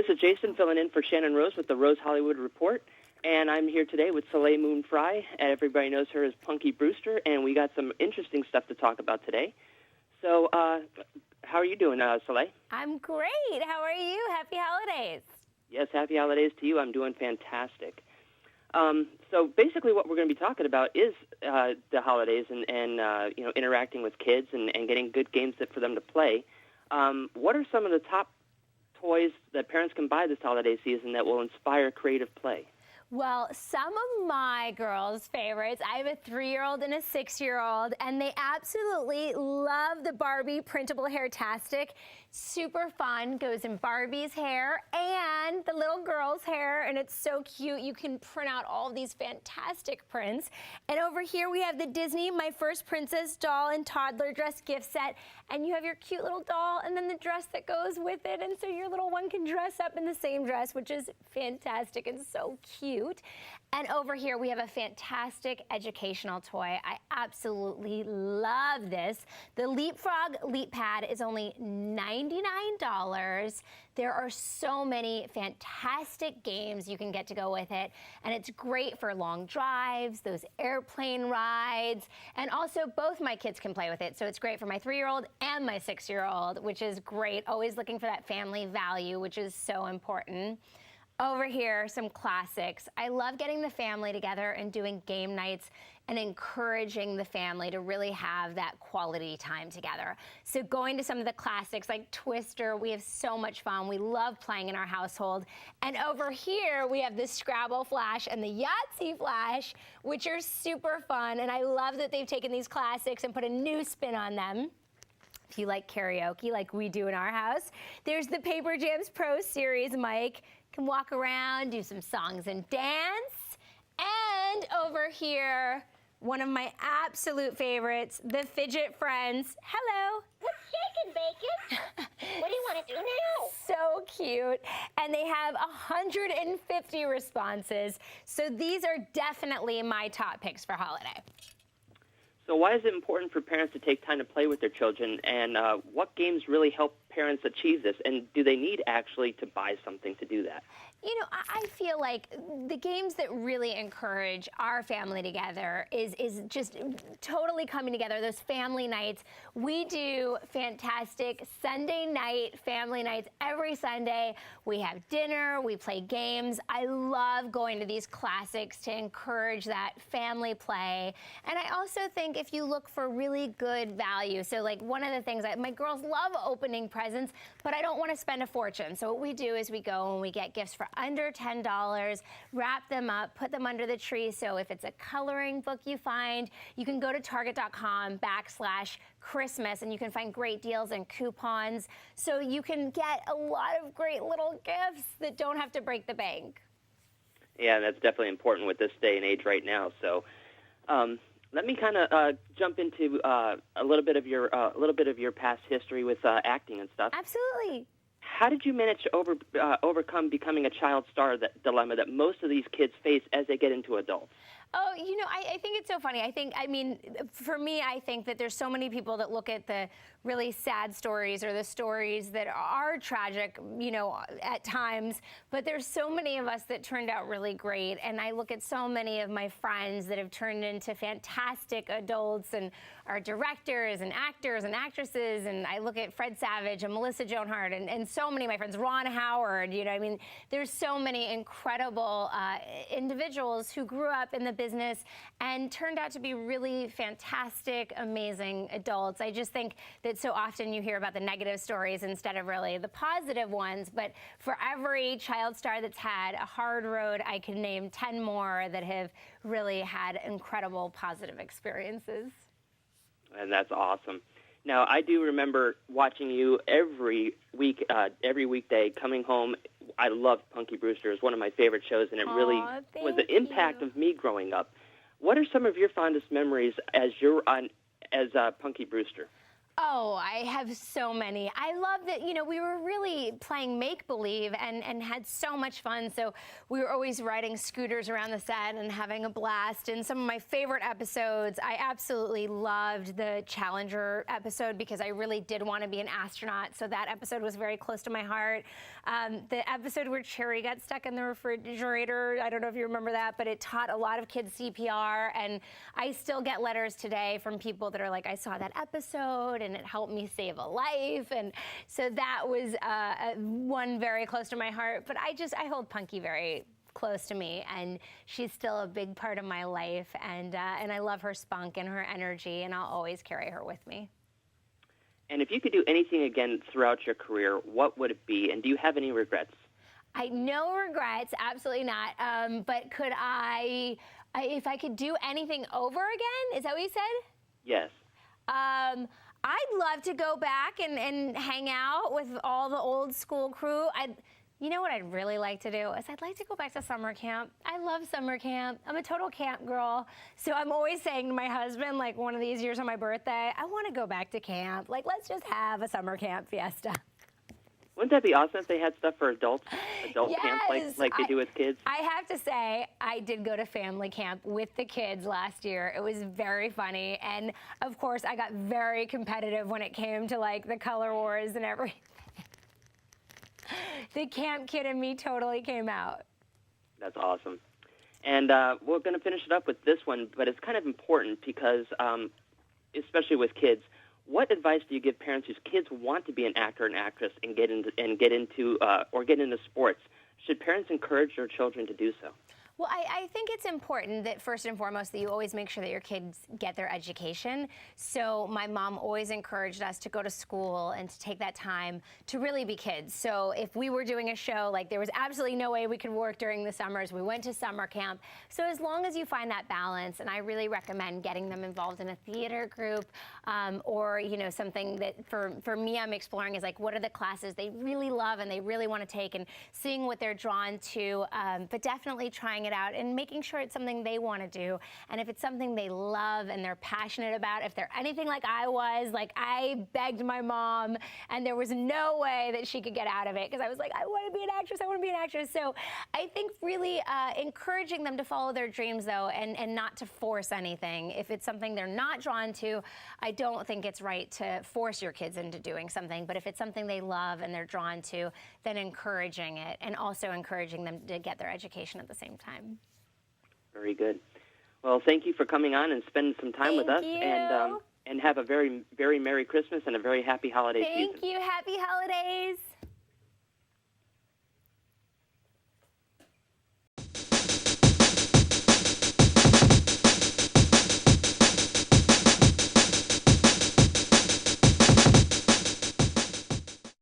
This is Jason filling in for Shannon Rose with the Rose Hollywood Report, and I'm here today with Soleil Moon Frye. Everybody knows her as Punky Brewster, and we got some interesting stuff to talk about today. So, how are you doing, Soleil? I'm great. How are you? Happy holidays. Yes, happy holidays to you. I'm doing fantastic. So basically what we're going to be talking about is the holidays and interacting with kids and getting good games for them to play. What are some of the top toys that parents can buy this holiday season that will inspire creative play? Well, some of my girls' favorites, I have a 3-year-old and a 6-year-old, and they absolutely love the Barbie printable hair-tastic. Super fun, goes in Barbie's hair and the little girl's hair, and it's so cute. You can print out all of these fantastic prints. And over here we have the Disney My First Princess doll and toddler dress gift set, and you have your cute little doll and then the dress that goes with it, and so your little one can dress up in the same dress, which is fantastic and so cute. And over here we have a fantastic educational toy. I absolutely love this. The Leapfrog Leap Pad is only $99. There are so many fantastic games you can get to go with it, and it's great for long drives, those airplane rides, and also both my kids can play with it. So it's great for my 3-year-old and my 6-year-old, which is great. Always looking for that family value, which is so important. Over here, some classics. I love getting the family together and doing game nights and encouraging the family to really have that quality time together. So going to some of the classics like Twister, we have so much fun. We love playing in our household. And over here, we have the Scrabble Flash and the Yahtzee Flash, which are super fun. And I love that they've taken these classics and put a new spin on them. If you like karaoke like we do in our house. There's the Paper Jams Pro Series, Mike. Can walk around, do some songs and dance. And over here, one of my absolute favorites, the Fidget Friends. Hello. What's shaking, Bacon? What do you want to do now? So cute. And they have 150 responses. So these are definitely my top picks for holiday. So why is it important for parents to take time to play with their children, and what games really help parents achieve this, and do they need actually to buy something to do that? You know, I feel like the games that really encourage our family together is just totally coming together, those family nights. We do fantastic Sunday night family nights every Sunday. We have dinner, we play games. I love going to these classics to encourage that family play. And I also think if you look for really good value, so like one of the things, my girls love opening presents, but I don't want to spend a fortune. So what we do is we go and we get gifts for under $10, wrap them up, put them under the tree. So if it's a coloring book you find, you can go to target.com/Christmas and you can find great deals and coupons. So you can get a lot of great little gifts that don't have to break the bank. Yeah, that's definitely important with this day and age right now. So let me kind of jump into a little bit of your past history with acting and stuff. Absolutely. How did you manage to overcome becoming a child star dilemma that most of these kids face as they get into adults? Oh, you know, I think it's so funny. For me, I think that there's so many people that look at the really sad stories or the stories that are tragic, you know, at times, but there's so many of us that turned out really great. And I look at so many of my friends that have turned into fantastic adults and are directors and actors and actresses. And I look at Fred Savage and Melissa Joan Hart and so many of my friends, Ron Howard, you know, I mean, there's so many incredible individuals who grew up in the business and turned out to be really fantastic, amazing adults. I just think that so often you hear about the negative stories instead of really the positive ones. But for every child star that's had a hard road, I can name 10 more that have really had incredible positive experiences. And that's awesome. Now, I do remember watching you every week, every weekday, coming home. I loved Punky Brewster. It was one of my favorite shows, and it really was the impact of me growing up. What are some of your fondest memories as Punky Brewster? Oh, I have so many. I love that, we were really playing make-believe and had so much fun. So we were always riding scooters around the set and having a blast. And some of my favorite episodes, I absolutely loved the Challenger episode because I really did want to be an astronaut. So that episode was very close to my heart. The episode where Cherry got stuck in the refrigerator, I don't know if you remember that, but it taught a lot of kids CPR. And I still get letters today from people that are like, I saw that episode and it helped me save a life. And so that was one very close to my heart. But I hold Punky very close to me, and she's still a big part of my life. And I love her spunk and her energy, and I'll always carry her with me. And if you could do anything again throughout your career, what would it be? And do you have any regrets? No regrets, absolutely not. But could if I could do anything over again, is that what you said? Yes. I'd love to go back and hang out with all the old school crew. You know what I'd really like to do is I'd like to go back to summer camp. I love summer camp. I'm a total camp girl. So I'm always saying to my husband, like one of these years on my birthday, I want to go back to camp. Like, let's just have a summer camp fiesta. Wouldn't that be awesome if they had stuff for adult Yes, camp like they do with kids? I have to say, I did go to family camp with the kids last year. It was very funny. And, of course, I got very competitive when it came to, like, the color wars and everything. The camp kid in me totally came out. That's awesome. And we're going to finish it up with this one, but it's kind of important because, especially with kids, what advice do you give parents whose kids want to be an actor and actress and get into sports? Should parents encourage their children to do so? Well, I think it's important that first and foremost that you always make sure that your kids get their education. So my mom always encouraged us to go to school and to take that time to really be kids. So if we were doing a show, like there was absolutely no way we could work during the summers. We went to summer camp. So as long as you find that balance, and I really recommend getting them involved in a theater group or, something that for me I'm exploring is like what are the classes they really love and they really want to take and seeing what they're drawn to, but definitely trying it out and making sure it's something they want to do. And if it's something they love and they're passionate about, if they're anything like I was, like I begged my mom and there was no way that she could get out of it because I was like, I want to be an actress, I want to be an actress. So I think really encouraging them to follow their dreams though and not to force anything. If it's something they're not drawn to, I don't think it's right to force your kids into doing something. But if it's something they love and they're drawn to, then encouraging it and also encouraging them to get their education at the same time. Very good. Well, thank you for coming on and spending some time with us. Thank you. And have a very, very Merry Christmas and a very happy holiday season. Thank you. Happy holidays.